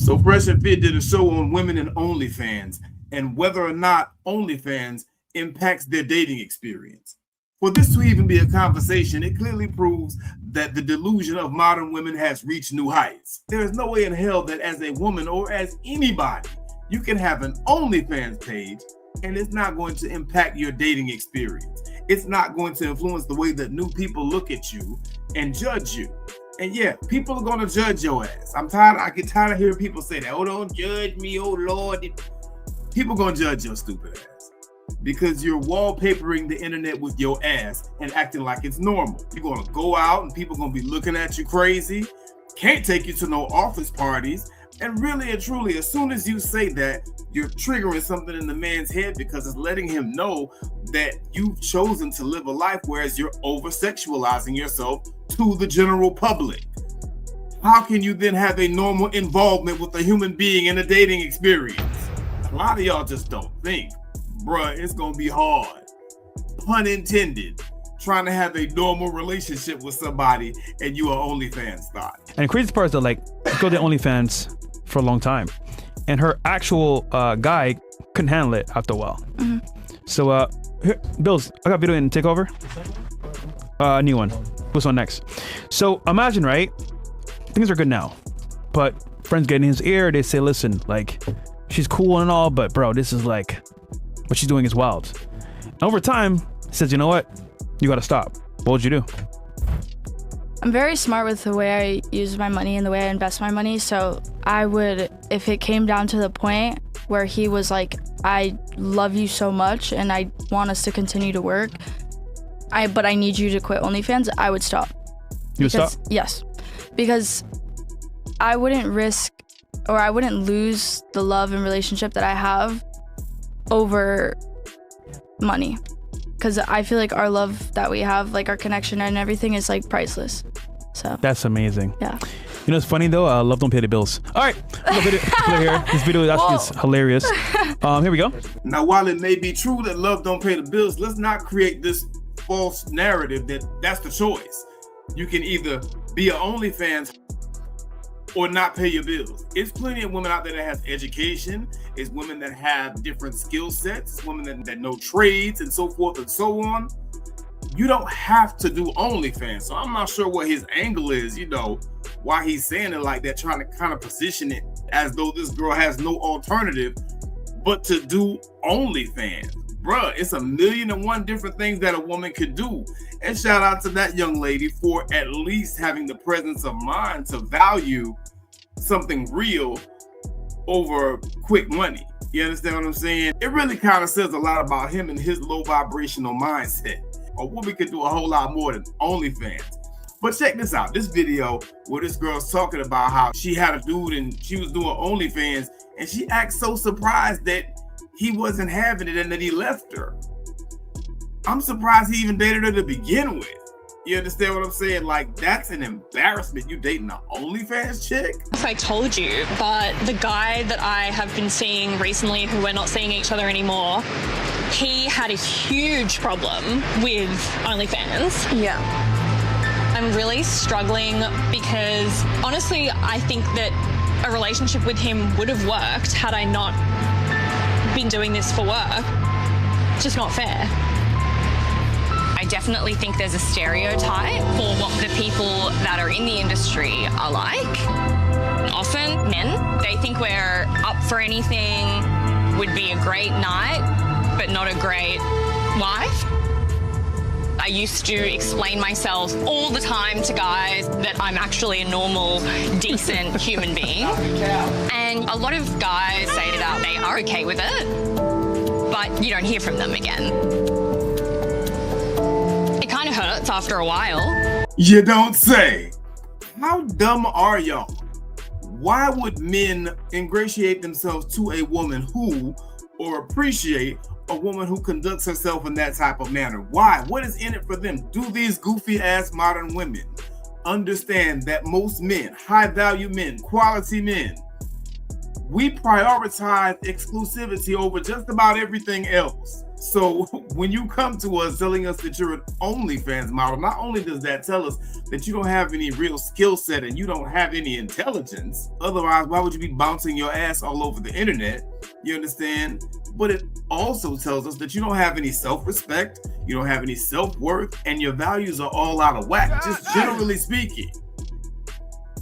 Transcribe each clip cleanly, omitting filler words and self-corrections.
So Fresh and Fit did a show on women and OnlyFans and whether or not OnlyFans impacts their dating experience. For this to even be a conversation, it clearly proves that the delusion of modern women has reached new heights. There is no way in hell that as a woman or as anybody, you can have an OnlyFans page and it's not going to impact your dating experience. It's not going to influence the way that new people look at you and judge you. And yeah, people are going to judge your ass. I get tired of hearing people say that. Oh, don't judge me, oh Lord. People going to judge your stupid ass because you're wallpapering the internet with your ass and acting like it's normal. You're going to go out and people going to be looking at you crazy. Can't take you to no office parties. And really and truly, as soon as you say that, you're triggering something in the man's head because it's letting him know that you've chosen to live a life whereas you're over-sexualizing yourself to the general public. How can you then have a normal involvement with a human being in a dating experience? A lot of y'all just don't think. Bruh, it's gonna be hard. Pun intended. Trying to have a normal relationship with somebody and you are OnlyFans thought. And the crazy part is that like, go to OnlyFans for a long time. And her actual guy couldn't handle it after a while. Mm-hmm. So, here, Bills, I got video in takeover. New one. What's on next? So imagine, right? Things are good now, but friends get in his ear. They say, listen, like, she's cool and all, but bro, this is like, what she's doing is wild. And over time, he says, you know what? You gotta stop. What would you do? I'm very smart with the way I use my money and the way I invest my money. So I would, if it came down to the point where he was like, I love you so much and I want us to continue to work, but I need you to quit OnlyFans, I would stop. You would stop? Yes. Because I wouldn't risk or I wouldn't lose the love and relationship that I have over money. Because I feel like our love that we have, like our connection and everything is like priceless. So that's amazing. Yeah. You know, it's funny though. Love don't pay the bills. All right, here. This video actually is hilarious. Here we go. Now, while it may be true that love don't pay the bills, let's not create this false narrative that that's the choice. You can either be an OnlyFans or not pay your bills. It's plenty of women out there that have education. It's women that have different skill sets. It's women that know trades and so forth and so on. You don't have to do OnlyFans. So I'm not sure what his angle is, you know, why he's saying it like that, trying to kind of position it as though this girl has no alternative but to do OnlyFans. Bruh, it's 1,000,001 different things that a woman could do. And shout out to that young lady for at least having the presence of mind to value something real over quick money. You understand what I'm saying? It really kind of says a lot about him and his low vibrational mindset. A woman could do a whole lot more than OnlyFans. But check this out. This video where this girl's talking about how she had a dude and she was doing OnlyFans and she acts so surprised that he wasn't having it and that he left her. I'm surprised he even dated her to begin with. You understand what I'm saying? Like, that's an embarrassment. You dating an OnlyFans chick? I told you, but the guy that I have been seeing recently, who we're not seeing each other anymore, he had a huge problem with OnlyFans. Yeah. I'm really struggling because honestly, I think that a relationship with him would have worked had I not been doing this for work. It's just not fair. I definitely think there's a stereotype for what the people that are in the industry are like. Often men, they think we're up for anything, would be a great night, but not a great wife. I used to explain myself all the time to guys that I'm actually a normal, decent human being. And a lot of guys say that they are okay with it, but you don't hear from them again. It kind of hurts after a while. You don't say. How dumb are y'all? Why would men ingratiate themselves to a woman who, or appreciate a woman who conducts herself in that type of manner? Why? What is in it for them? Do these goofy ass modern women understand that most men, high value men, quality men, we prioritize exclusivity over just about everything else. So when you come to us telling us that you're an OnlyFans model, not only does that tell us that you don't have any real skill set and you don't have any intelligence, otherwise why would you be bouncing your ass all over the internet? You understand? But it also tells us that you don't have any self-respect, you don't have any self-worth, and your values are all out of whack, just generally speaking.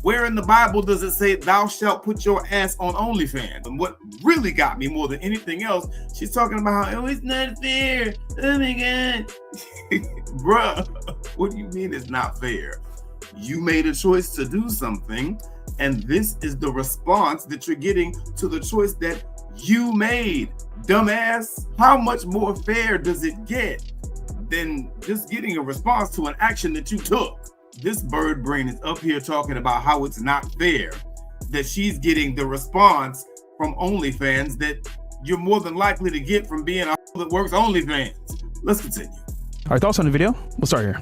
Where in the Bible does it say thou shalt put your ass on OnlyFans? And what really got me more than anything else, she's talking about how, oh, it's not fair. Oh my God. Bruh, what do you mean it's not fair? You made a choice to do something, and this is the response that you're getting to the choice that you made. Dumbass, how much more fair does it get than just getting a response to an action that you took? This bird brain is up here talking about how it's not fair that she's getting the response from OnlyFans that you're more than likely to get from being a that works OnlyFans. Let's continue. All right, thoughts on the video? We'll start here.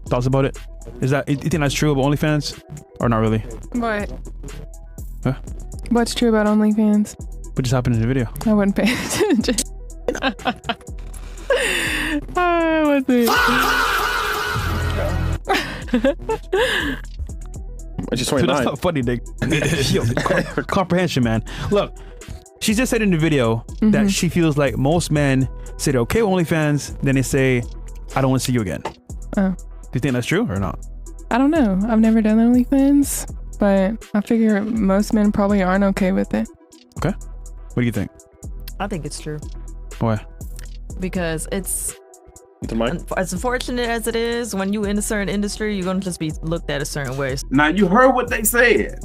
Thoughts about it? Is that, you think that's true about OnlyFans or not really? What? Huh? What's true about OnlyFans? What just happened in the video? I wouldn't pay attention. I wasn't. She's Dude, 29. that's not funny, Nick. Yo, comprehension, man. Look, she just said in the video that she feels like most men say they're okay with OnlyFans, then they say, I don't want to see you again. Oh. Do you think that's true or not? I don't know. I've never done OnlyFans, but I figure most men probably aren't okay with it. Okay. What do you think? I think it's true. Why? Because it's Mine? as unfortunate as it is, when you in a certain industry, you're gonna just be looked at a certain way. Now you heard what they said.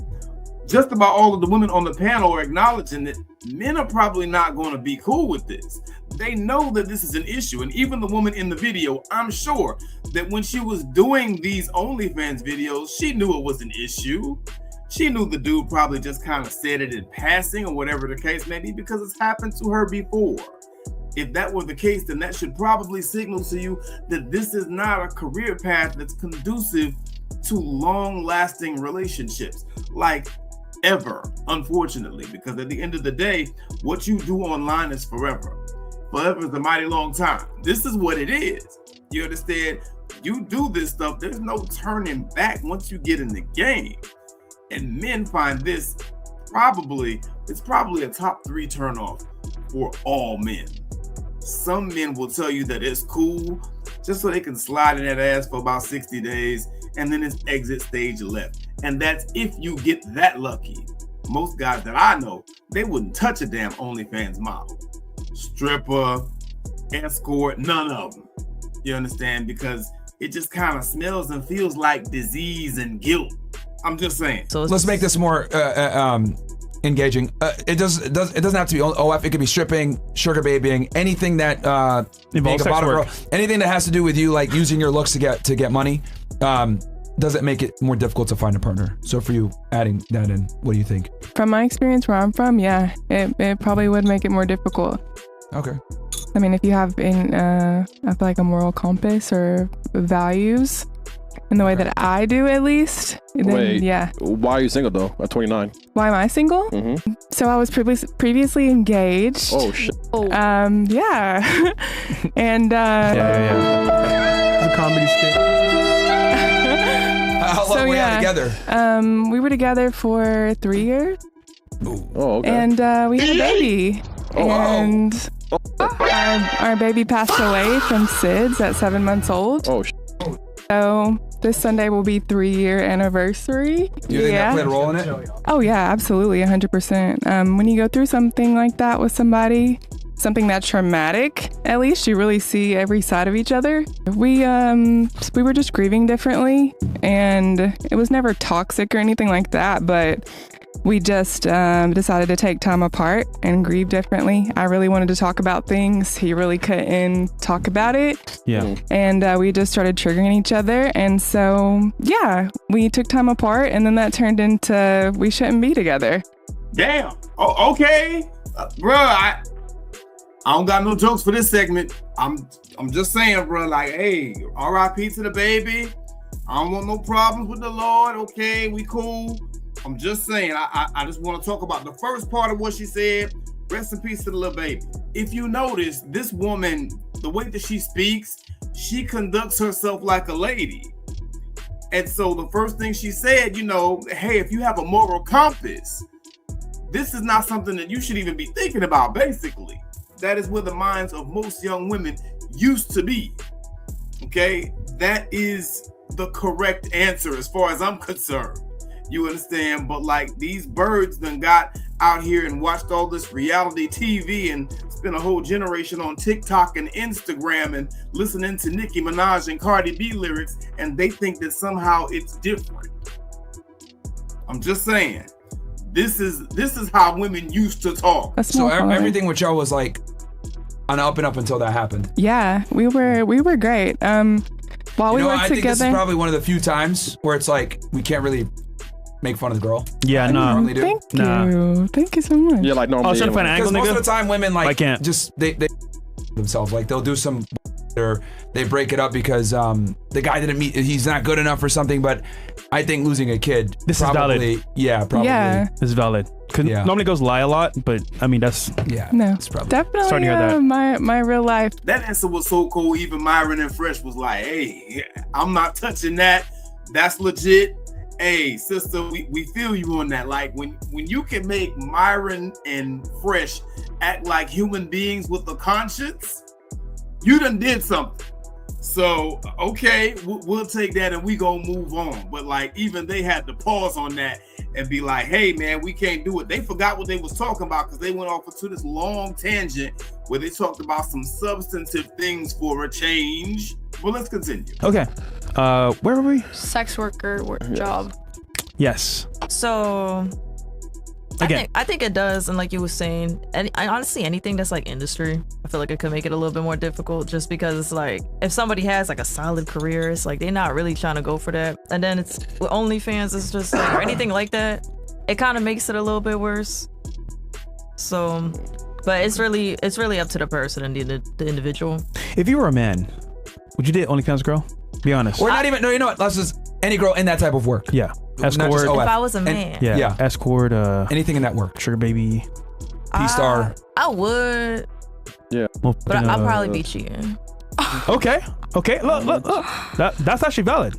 Just about all of the women on the panel are acknowledging that men are probably not going to be cool with this. They know that this is an issue. And even the woman in the video, I'm sure that when she was doing these OnlyFans videos, she knew it was an issue. She knew the dude probably just kind of said it in passing or whatever the case may be because it's happened to her before. If that were the case, then that should probably signal to you that this is not a career path that's conducive to long-lasting relationships, like ever, unfortunately, because at the end of the day, what you do online is forever. Forever is a mighty long time. This is what it is. You understand? You do this stuff, there's no turning back once you get in the game. And men find this it's probably a top 3 turnoff for all men. Some men will tell you that it's cool just so they can slide in that ass for about 60 days and then it's exit stage left. And that's if you get that lucky. Most guys that I know, they wouldn't touch a damn OnlyFans model. Stripper, escort, none of them. You understand? Because it just kind of smells and feels like disease and guilt. I'm just saying. So let's make this more engaging. It doesn't have to be OF. It could be stripping, sugar babying, anything that involves sex work. Anything that has to do with you, like using your looks to get money. Does it make it more difficult to find a partner? So for you, adding that in, what do you think? From my experience where I'm from, yeah, it probably would make it more difficult. Okay. I mean, if you have I feel like a moral compass or values in the way that I do, at least, then Wait, yeah. Why are you single though at 29? Why am I single? Mm-hmm. So I was previously engaged. Oh shit. Yeah. And yeah. The comedy skit. How long were you together? We were together for 3 years. Oh, okay. And we had a baby. And our baby passed away from SIDS at 7 months old. Oh shit. So this Sunday will be 3-year anniversary. Do you think that played a role in it? Oh yeah, absolutely, 100%. When you go through something like that with somebody, something that's traumatic, at least you really see every side of each other. We were just grieving differently, and it was never toxic or anything like that, but we just decided to take time apart and grieve differently. I really wanted to talk about things. He really couldn't talk about it. Yeah. And we just started triggering each other. And so, yeah, we took time apart, and then that turned into we shouldn't be together. Damn. Oh, okay. Bruh, I don't got no jokes for this segment. I'm just saying, bro, like, hey, RIP to the baby. I don't want no problems with the Lord. Okay, we cool. I'm just saying, I just want to talk about the first part of what she said. Rest in peace to the little baby. If you notice, this woman, the way that she speaks, she conducts herself like a lady. And so the first thing she said, you know, hey, if you have a moral compass, this is not something that you should even be thinking about, basically. That is where the minds of most young women used to be. Okay? That is the correct answer as far as I'm concerned. You understand? But like these birds done got out here and watched all this reality TV and spent a whole generation on TikTok and Instagram and listening to Nicki Minaj and Cardi B lyrics, and they think that somehow it's different. I'm just saying, this is how women used to talk. So everything with y'all was like on up and up until that happened. Yeah, we were great. While we were I together, think this is probably one of the few times where it's like we can't really make fun of the girl. Yeah, like no. Normally do. Thank you so much. Yeah, like normally. I was trying to find an angle, Because most nigga. of the time, women like I can't. just they themselves. Like they'll do some, or they break it up because the guy didn't meet. He's not good enough or something. But I think losing a kid. This is valid. Yeah, probably. Yeah. This is valid. Normally girls lie a lot, but I mean that's no, it's probably definitely starting to hear that. my real life. That answer was so cool. Even Myron and Fresh was like, hey, I'm not touching that. That's legit. Hey, sister, we feel you on that. Like when you can make Myron and Fresh act like human beings with a conscience, you done did something. So, okay, we'll take that and we gonna move on. But like even they had to pause on that and be like, hey man, we can't do it. They forgot what they was talking about because they went off into this long tangent where they talked about some substantive things for a change. Well, let's continue. Okay. Where were we? Sex worker job. Yes. So Again. I think it does, and like you were saying, and honestly anything that's like industry, I feel like it could make it a little bit more difficult just because it's like if somebody has like a solid career, it's like they're not really trying to go for that. And then it's with OnlyFans, it's just like or anything like that, it kind of makes it a little bit worse. So but it's really up to the person and the individual. If you were a man, would you date OnlyFans girl? Be honest. Or not even. No, you know what? Let's just any girl in that type of work. Yeah. Not just Escort. OF. If I was a man. Yeah. Escort. Anything in that work. Sugar baby. P-star. I would. Yeah. Well, But I'll probably be cheating. Okay. Look. That's actually valid.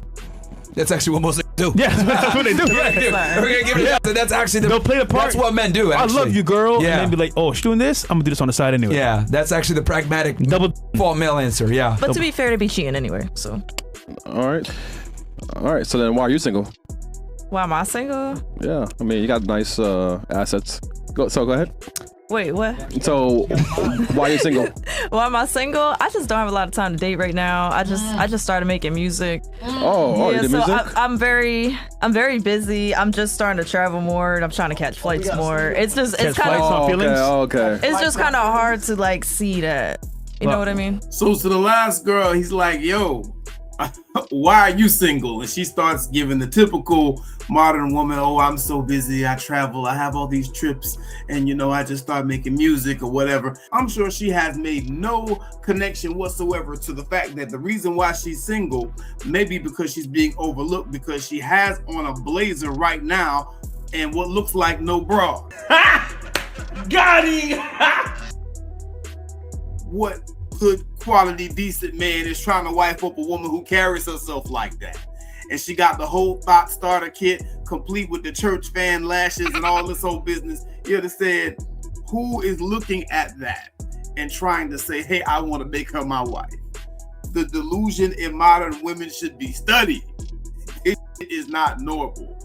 That's actually what most of them do. Yeah, that's what they do. We're gonna give it that. That's actually They'll play the part. That's what men do. Actually. I love you, girl. Yeah. And then be like, oh, she's doing this. I'm gonna do this on the side anyway. Yeah, that's actually the pragmatic double fault male answer. Yeah. But to be fair, to be cheating anyway. So. All right. So then, why are you single? Why am I single? Yeah, I mean, you got nice assets. Go ahead. Wait, what? So, why are you single? Why am I single? I just don't have a lot of time to date right now. I just started making music. Oh, yeah, you did so music? I'm very busy. I'm just starting to travel more, and I'm trying to catch flights more. It's just it's kind of okay. It's just kind of hard to like see that. You know what I mean? So to the last girl, he's like, yo, why are you single? And she starts giving the typical modern woman, oh, I'm so busy, I travel, I have all these trips, and I just start making music or whatever. I'm sure she has made no connection whatsoever to the fact that the reason why she's single may be because she's being overlooked because she has on a blazer right now and what looks like no bra. Got him! What good quality decent man is trying to wife up a woman who carries herself like that? And she got the whole thought starter kit complete with the church fan lashes and all this whole business. You understand? Who is looking at that and trying to say, hey, I want to make her my wife? The delusion in modern women should be studied. It is not normal.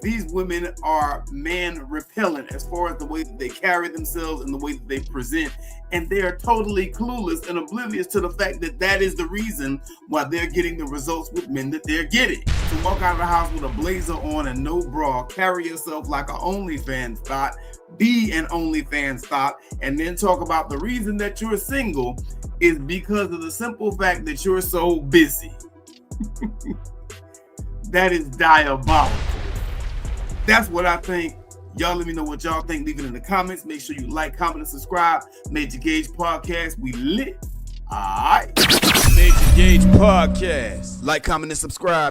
These women are man repellent as far as the way that they carry themselves and the way that they present. And they are totally clueless and oblivious to the fact that that is the reason why they're getting the results with men that they're getting. To walk out of the house with a blazer on and no bra, carry yourself like an OnlyFans thought, be an OnlyFans thought, and then talk about the reason that you're single is because of the simple fact that you're so busy. That is diabolical. That's what I think. Y'all let me know what y'all think. Leave it in the comments. Make sure you like, comment, and subscribe. M.A.J.O.R G.A.U.G.E podcast. We lit. All right. M.A.J.O.R G.A.U.G.E podcast. Like, comment, and subscribe.